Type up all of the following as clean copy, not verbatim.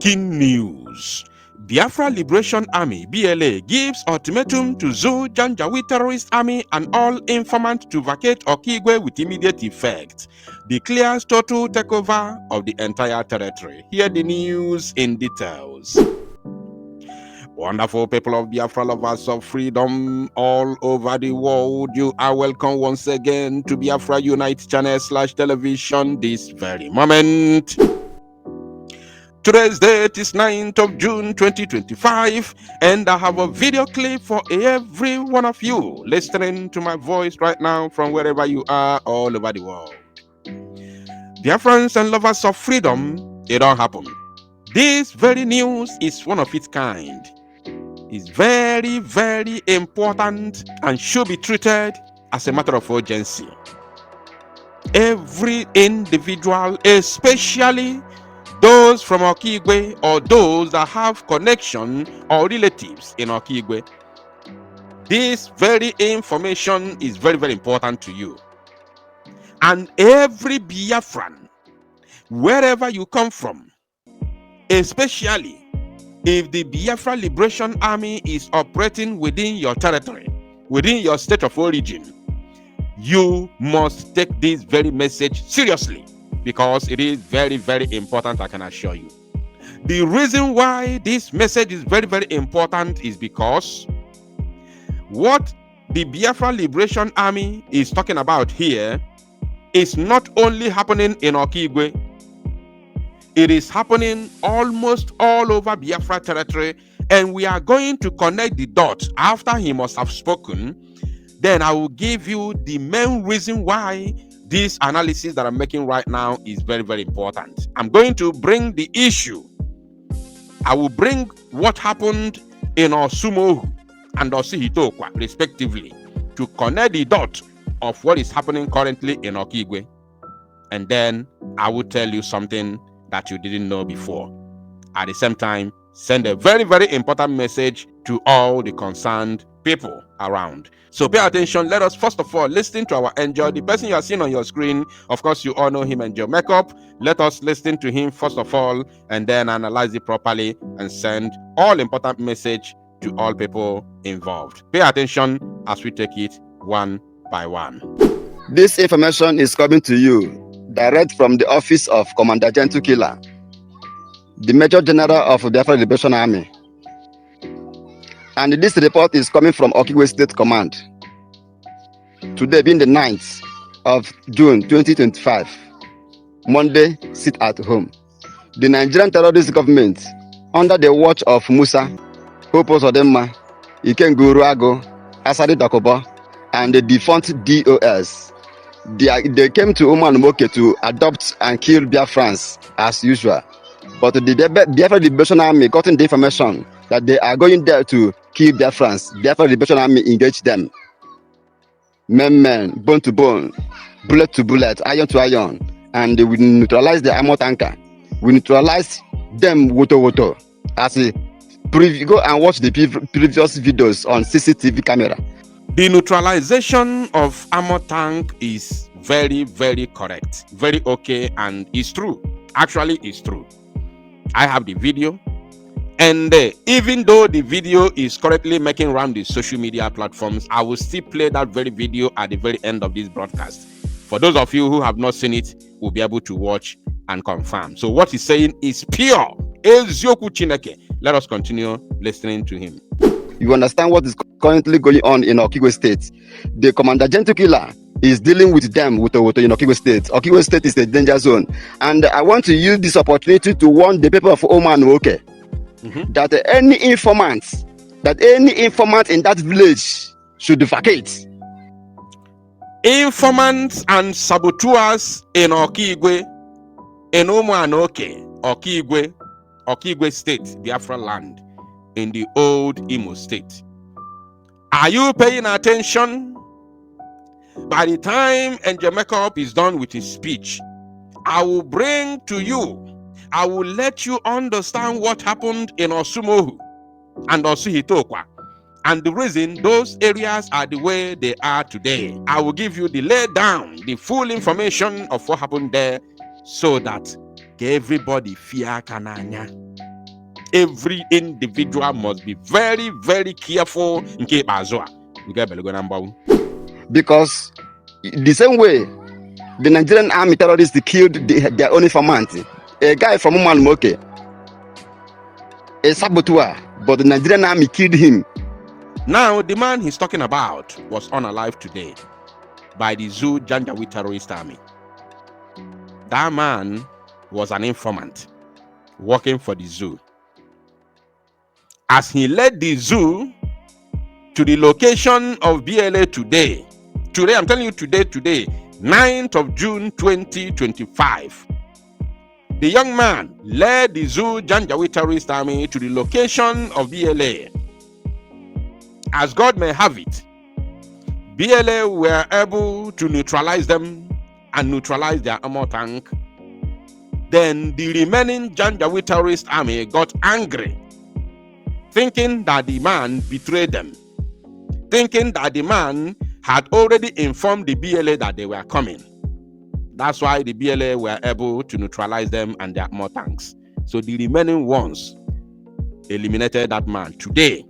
Breaking news. Biafra Liberation Army BLA gives ultimatum to Zo0 terrorist army and all informants to vacate Okigwe with immediate effect. Declares total takeover of the entire territory. Hear the news in details. Wonderful people of Biafra, lovers of freedom all over the world, you are welcome once again to Biafra Unite channel /television this very moment. Today's date is 9th of June 2025, and I have a video clip for every one of you listening to my voice right now from wherever you are all over the world. Dear friends and lovers of freedom, it all happened. This very news is one of its kind. It's very, very important and should be treated as a matter of urgency. Every individual, especially those from Okigwe or those that have connection or relatives in Okigwe, this very information is very, very important to you. And every Biafran, wherever you come from, especially if the Biafra Liberation Army is operating within your territory, within your state of origin, you must take this very message seriously, because it is very, very important, I can assure you. The reason why this message is very, very important is because what the Biafra Liberation Army is talking about here is not only happening in Okigwe, it is happening almost all over Biafra territory, and we are going to connect the dots after he must have spoken. Then I will give you the main reason why this analysis that I'm making right now is very, very important. I'm going to bring the issue. I will bring what happened in Osumohu and Osihitokwa, respectively, to connect the dot of what is happening currently in Okigwe. And then I will tell you something that you didn't know before. At the same time, send a very, very important message to all the concerned people around. So pay attention. Let us first of all listen to our angel, the person you are seeing on your screen. Of course, you all know him, Angel Makeup. Let us listen to him first of all, and then analyze it properly and send all important message to all people involved. Pay attention as we take it one by one. This information is coming to you direct from the office of Commander Gentle Killer, the Major General of the Biafra Liberation Army. And this report is coming from Okigwe State Command. Today being the 9th of June 2025, Monday, sit at home. The Nigerian terrorist government, under the watch of Musa, Hopo Sodema, Ikengu Ruago, Asadi Dakoba, and the defunct DOS, they came to Umanumoke to adopt and kill Biafrans as usual. But the Biafra Liberation Army got the information that they are going there to kill Biafrans. Biafra Liberation Army engaged them. Men, bone to bone, bullet to bullet, iron to iron, and we neutralized the armor tanker. We neutralized them woto. As a go and watch the previous videos on CCTV camera. The neutralization of armor tank is very, very correct, very okay, and it's true. Actually, it's true. I have the video, and even though the video is currently making round the social media platforms, I will still play that very video at the very end of this broadcast. For those of you who have not seen it, will be able to watch and confirm. So what he's saying is pure. Ezioku Chineke. Let us continue listening to him. You understand what is currently going on in Okigwe State. The Commander Gentle Killer is dealing with them with in Okigwe State. Okigwe State is a danger zone. And I want to use this opportunity to warn the people of Omanuoke that any informant in that village should vacate. Informants and saboteurs in Okigwe, in Omanuoke, Okigwe State, Biafra land, in the old Imo State. Are you paying attention? By the time Angel Makeup is done with his speech, I will bring to you, I will let you understand what happened in Osumohu and Osihitokwa, and the reason those areas are the way they are today. I will give you the lay down, the full information of what happened there, so that everybody fear kananya. Every individual must be very, very careful in case Because the same way the Nigerian army terrorists killed their own informant, a guy from Umalmoke, a saboteur, but the Nigerian army killed him. Now, the man he's talking about was unalive today by the Zo Janjaweed terrorist army. That man was an informant working for the zoo. As he led the zoo to the location of BLA today, I'm telling you today, 9th of June 2025, the young man led the Zo Janjaweed terrorist army to the location of BLA. As God may have it, BLA were able to neutralize them and neutralize their armor tank. Then the remaining Janjaweed terrorist army got angry, thinking that the man betrayed them, thinking that the man had already informed the BLA that they were coming. That's why the BLA were able to neutralize them and their armor tanks. So the remaining ones eliminated that man today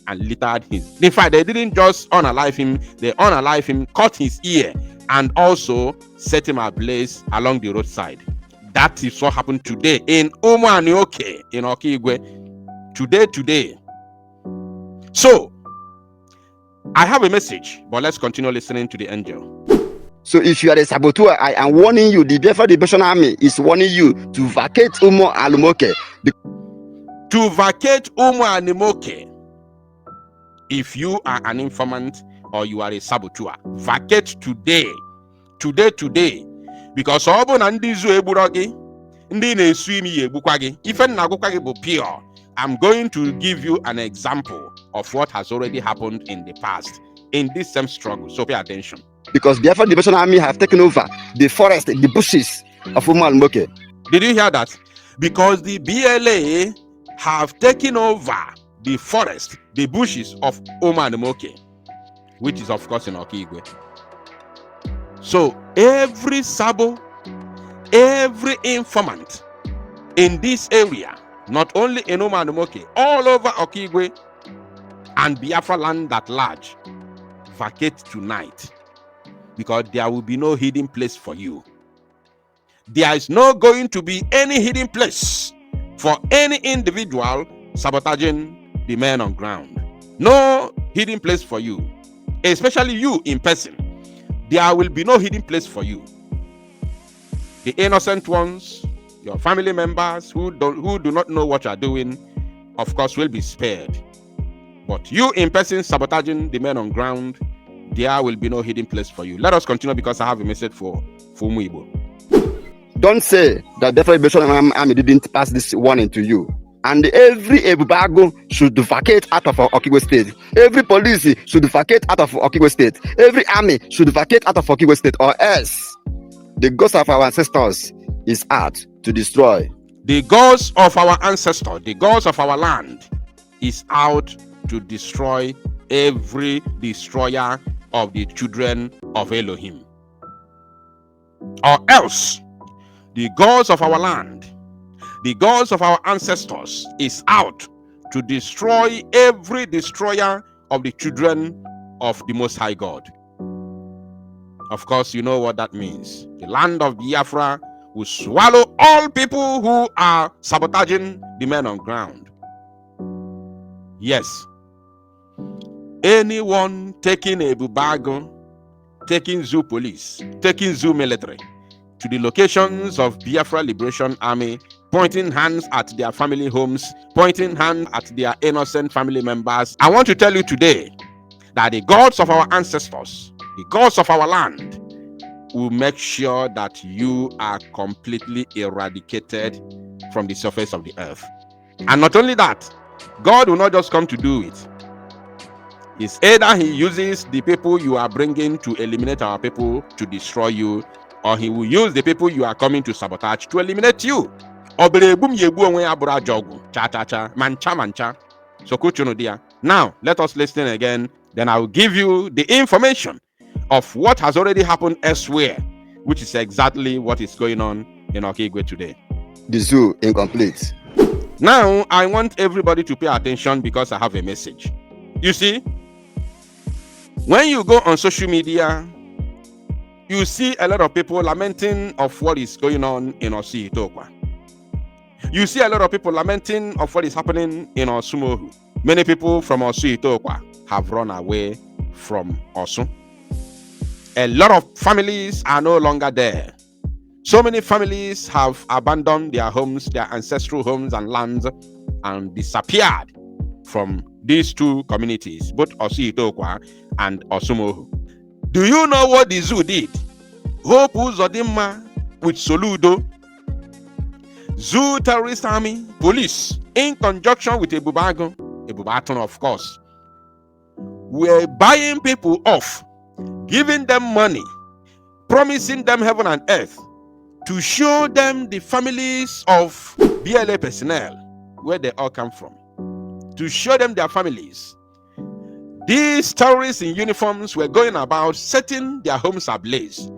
and littered his. In fact, they didn't just unalive him, they unalive him, cut his ear, and also set him ablaze along the roadside. That is what happened today in Umanioke in Okigwe. Today. So, I have a message, but let's continue listening to the angel. So if you are a saboteur, I am warning you, the Biafra Liberation Army is warning you to vacate Umo Almoke. To vacate Umo Almoke. If you are an informant or you are a saboteur, vacate today. Because obo na ndị zu egburo gị, ndị na-esu imi egbukwa gị, ife na-agụkwa gị bụ pure. I'm going to give you an example of what has already happened in the past in this same struggle. So pay attention. Because the Biafra Liberation Army have taken over the forest, the bushes of Umalmoke. Did you hear that? Because the BLA have taken over the forest, the bushes of Umalmoke, which is of course in Okigwe. So every sabo, every informant in this area, not only in Umalmoke, all over Okigwe and Biafra land at large, vacate tonight. Because there will be no hidden place for you. There is not going to be any hidden place for any individual sabotaging the men on ground. No hidden place for you, especially you in person. There will be no hidden place for you. The innocent ones, your family members who do not know what you are doing, of course, will be spared. But you in person sabotaging the men on ground, there will be no hidden place for you. Let us continue because I have a message for Muibo. Don't say that the Liberation Army didn't pass this warning to you. And every Ebubago should vacate out of Okigwe State. Every police should vacate out of Okigwe State. Every army should vacate out of Okigwe State, or else the ghost of our ancestors is out to destroy. The ghost of our ancestors, the ghost of our land, is out to destroy every destroyer of the children of Elohim. Or else, the gods of our land, the gods of our ancestors, is out to destroy every destroyer of the children of the Most High God. Of course, you know what that means. The land of Biafra will swallow all people who are sabotaging the men on ground. Yes. Anyone taking a bubago, taking zoo police, taking zoo military to the locations of Biafra Liberation Army, pointing hands at their family homes, pointing hands at their innocent family members. I want to tell you today that the gods of our ancestors, the gods of our land, will make sure that you are completely eradicated from the surface of the earth. And not only that, God will not just come to do it. It's either he uses the people you are bringing to eliminate our people to destroy you, or he will use the people you are coming to sabotage to eliminate you. Now, let us listen again. Then I will give you the information of what has already happened elsewhere, which is exactly what is going on in Okigwe today. The zoo incomplete. Now, I want everybody to pay attention because I have a message. You see, when you go on social media, you see a lot of people lamenting of what is going on in Osi Itokwa. You see a lot of people lamenting of what is happening in Osumohu. Many people from Osi Itokwa have run away from Osun. A lot of families are no longer there. So many families have abandoned their homes, their ancestral homes and lands, and disappeared from these two communities, both Osi Itokwa and Osumohu. Do you know what the zoo did? Hope Uzodinma with Soludo, Zoo Terrorist Army, police, in conjunction with Ebubaton of course, were buying people off, giving them money, promising them heaven and earth, to show them the families of BLA personnel, where they all come from, to show them their families. These terrorists in uniforms were going about setting their homes ablaze,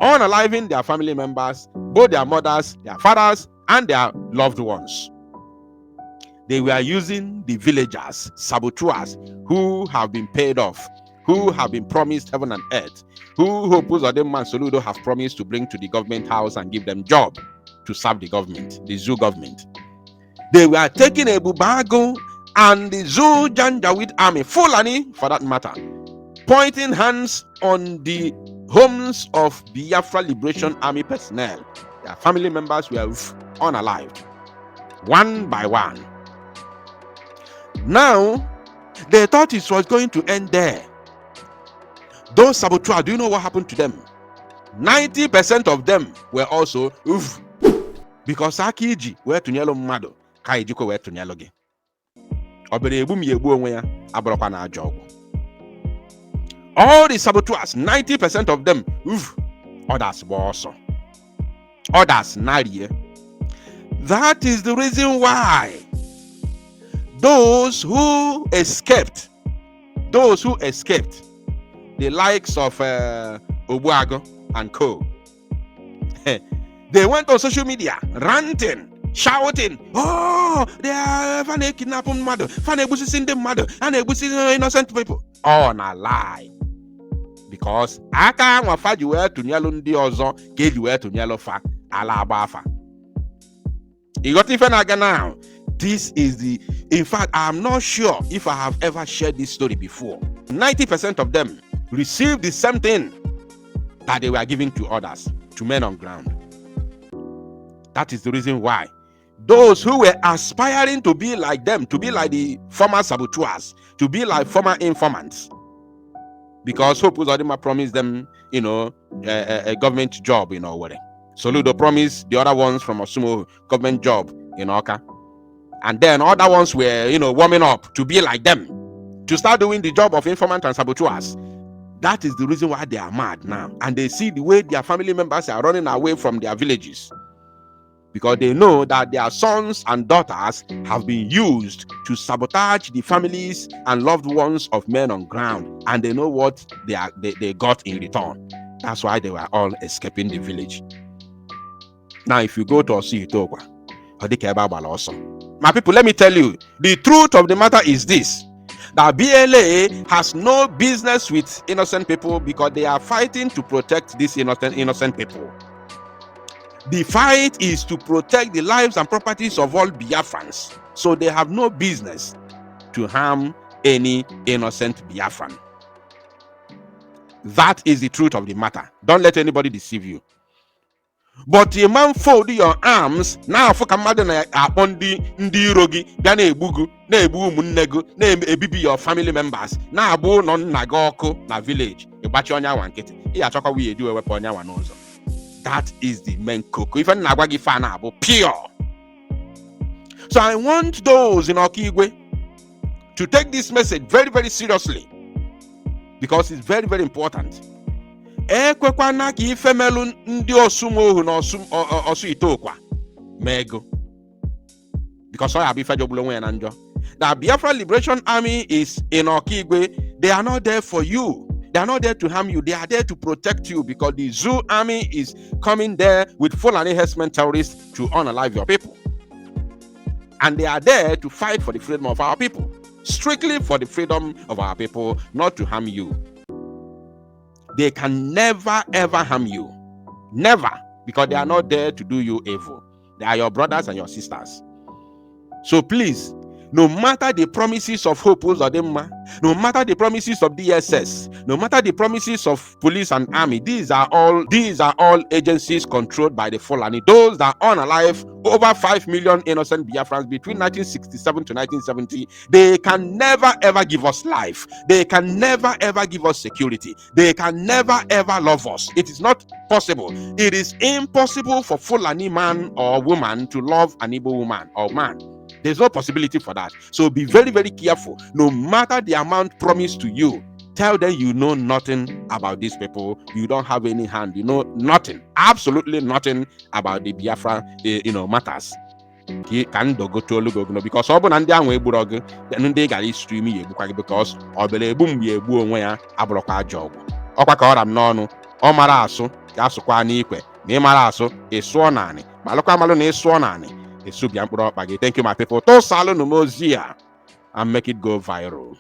unaliving their family members, both their mothers, their fathers, and their loved ones. They were using the villagers, saboteurs, who have been paid off, who have been promised heaven and earth, who Uzodinma and Soludo have promised to bring to the government house and give them job to serve the government, the zoo government. They were taking Ebubago and the Zoo Janjaweed army, Fulani for that matter, pointing hands on the homes of Biafra Liberation Army personnel. Their family members were unalived, one by one. Now, they thought it was going to end there. Those saboteurs, do you know what happened to them? 90% of them were also because Akiji were to nyelo mmado, Kaijiko were to nyelo ge. Obere ebu mi ebu onwe ya, abrokwa na ajo ogwu. All the saboteurs, 90% of them, others were also. Others narie. That is the reason why those who escaped, the likes of Obuago and co, they went on social media ranting, shouting, oh, they are kidnapping mother, in the mother, and innocent people. Oh, na lie. Because aka nwafa ji wee tụnyelụ ndị ọzọ ka eji wee tụnyelụ fa ala agba afa. You got ife na-aga now. This is in fact, I'm not sure if I have ever shared this story before. 90% of them received the same thing that they were giving to others, to men on ground. That is the reason why those who were aspiring to be like them, to be like the former saboteurs, to be like former informants, because Hope Uzodinma promised them, a government job, whatever. Soludo promised the other ones from Osumo government job in Oka. And then other ones were, warming up to be like them, to start doing the job of informant and saboteurs. That is the reason why they are mad now. And they see the way their family members are running away from their villages, because they know that their sons and daughters have been used to sabotage the families and loved ones of men on ground, and they know what they got in return. That's why they were all escaping the village. Now, if you go to Osi Itokwa, my people, let me tell you, the truth of the matter is this: that BLA has no business with innocent people, because they are fighting to protect these innocent people. The fight is to protect the lives and properties of all Biafrans. So they have no business to harm any innocent Biafran. That is the truth of the matter. Don't let anybody deceive you. But a man fold your arms now for command na abondi ndi rogi bia na egbugu na egbu umunnego na ebibi your family members na abu no nna ga oku na village igbachi onya wan nkiti I achọkwa we edu ewepo onya wan n'ụzọ. That is the main cocoa. Even na agwa gi fa na abu pure. So I want those in Okigwe to take this message very, very seriously, because it's very, very important. Ekwekwana ka ife melu ndị Osumohu na Osu Itokwa mego, because I have ife jobulu onwe ya na njọ. The Biafra Liberation Army is in Okigwe. They are not there for you. They are not there to harm you. They are there to protect you, because the Zoo Army is coming there with Fulani herdsmen terrorists to unalive your people. And they are there to fight for the freedom of our people. Strictly for the freedom of our people, not to harm you. They can never ever harm you. Never. Because they are not there to do you evil. They are your brothers and your sisters. So please, no matter the promises of Hope Uzodimma, no matter the promises of DSS, no matter the promises of police and army, these are all agencies controlled by the Fulani. Those that are unalive, over 5 million innocent Biafrans between 1967 to 1970, they can never ever give us life. They can never ever give us security. They can never ever love us. It is not possible. It is impossible for Fulani man or woman to love an Igbo woman or man. There's no possibility for that. So be very, very careful. No matter the amount promised to you, tell them you know nothing about these people. You don't have any hand. You know nothing, absolutely nothing about the Biafra, matters. Because ọ bụ na ndị ahụ egburu gị, ndị gara istream ya egbukwa gị, because ọ bịara egbu mgbe egbu onwe ya abụrụkwa ajọ ọgwụ. Ọkwa ka ọra m n'ọnụ, ọ mara asụ ka asụkwa n'ikwe, ma ị mara asụ ị sụọ naanị, ma alụkwa malụ na ị sụọ naanị. Thank you, my people. Tosalụ n'ozi a and make it go viral.